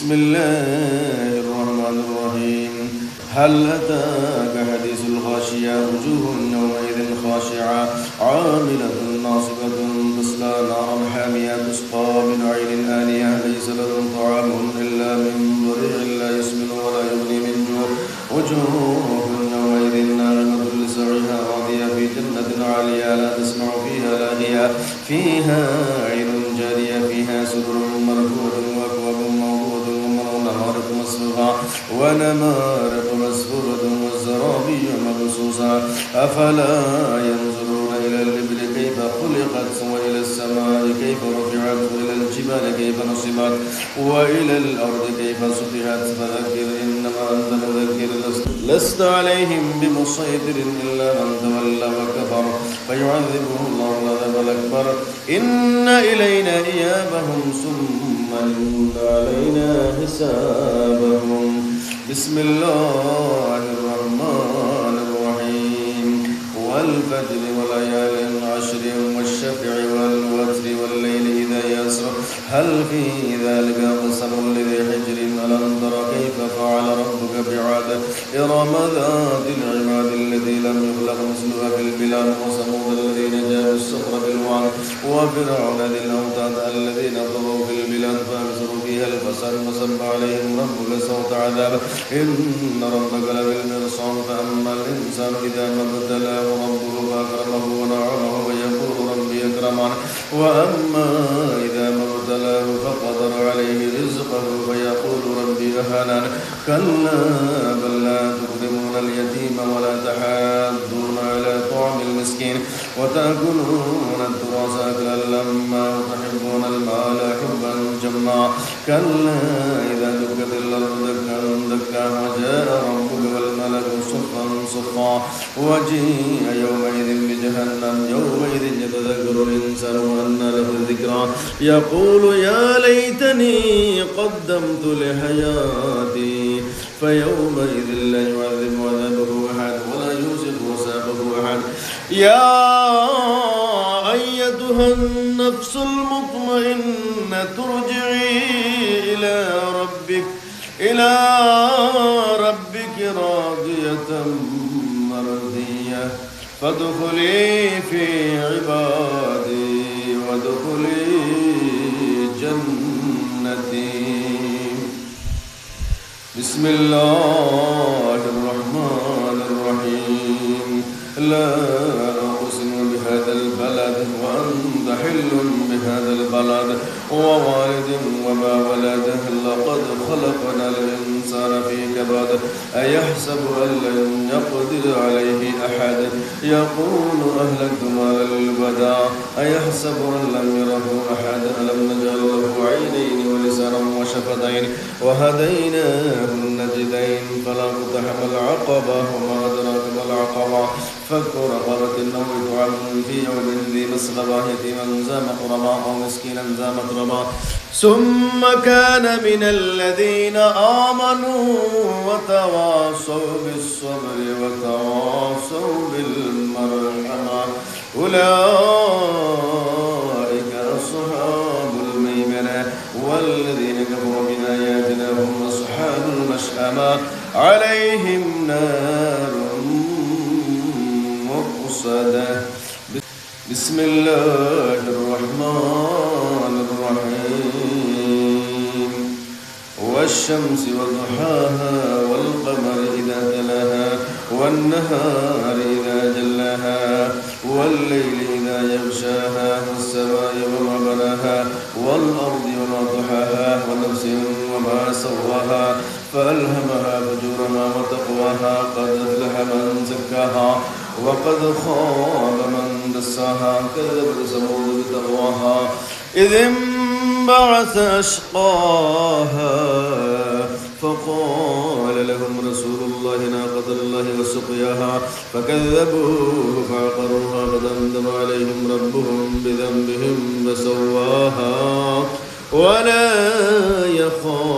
بسم الله الرحمن الرحيم هل أتاك حديث الغاشية وجوه يومئذ خاشعة عاملة ناصبة تصلى نارا حامية تسقى من عين آنية ليس لهم طعام إلا من ضريع لا يسمن ولا يغني من جوع وجوه يومئذ ناعمة لسعيها راضية في جنة عالية لا تسمع فيها لاغية فيها عين جارية فيها سرر مرفوع وأكواب موضوع ونمارق مسفورة والزرابي مبثوثة أفلا ينظرون إلى الإبل كيف خلقت وإلى السماء كيف رفعت وإلى الجبال كيف نصبت وإلى الأرض كيف سطحت فذكر إنما أنت مذكر لست عليهم بمسيطر إلا من تولى وكفر فيعذبه الله العذاب الأكبر إن إلينا إيابهم ثم إن علينا حسابهم بسم الله الرحمن الرحيم والفجر وليال عشر والشفع والوتر والليل إذا يسر هل في ذلك قسم لذي حجر ألم تر كيف فعل ربك بعاد إرم ذات العماد التي لم يخلق مثلها في البلاد وثمود الذين جابوا الصخر بالواد وفرعون ذي الأوتاد الذين طغوا في البلاد فأكثروا فيها الفساد فصب عليهم ربك سوط عذاب إن ربك لبالمرصاد فأما الإنسان إذا ما ابتلاه ربه فأكرمه ونعمه فيقول ربي أكرمن وأما إذا ما ابتلاه فقدر عليه رزقه فيقول ربي أهانن كلا بل لا تكرمون اليتيم ولا تحاضون على طعام المسكين وتأكلون التراث أكلا لما وتحبون المال حبا جما كلا إذا دكت الأرض دكا دكا وجاء ربك والملك صفا صفا وجيء يومئذ بجهنم يومئذ يتذكر الإنسان وأنى له الذكرى يقول يا ليتني قدمت لحياتي فيومئذ لا يعذب عذابه أحد ولا يوثق وثاقه أحد يا أيتها النفس المطمئنة ترجعي إلى ربك راضية مرضية فادخلي في عبادي وادخلي جنتي بسم الله الرحمن الرحيم لا أقسم بهذا البلد وأنت حل بهذا البلد ووالد وما ولد لقد خلقنا الإنسان في كبد أيحسب أن لن يقدر عليه أحد يقول أهلكت مالا لبدا أيحسب أن لم يره أحد ألم نجعل له عينين ولسانا وشفتين وهديناه النجدين فلا اقتحم العقبة وما أدراك ما العقبة فك رقبة أو إطعام في يوم ذي مسغبة يتيما ذا مقربة أو مسكينا ذا متربة ثم كان من الذين آمنوا وتواصوا بالصبر وتواصوا بالمرحمة أولئك أصحاب الميمنة والذين كفروا بآياتنا هم أصحاب المشأمة عليهم نار مؤصدة بسم الله الرحمن الرحيم والشمس وضحاها والقمر إذا تلاها والنهار إذا جلاها والليل إذا يغشاها والسماء وما بناها والأرض وما طحاها ونفس وما سواها فألهمها فجورها وتقواها قد أفلح من زكاها وقد خاب من دساها كذبت ثمود بتقواها إذ انبعث أشقاها فقال لهم رسول الله ناقة الله وسقياها فكذبوه فعقروها فدمدم عليهم ربهم بذنبهم فسواها ولا يخاف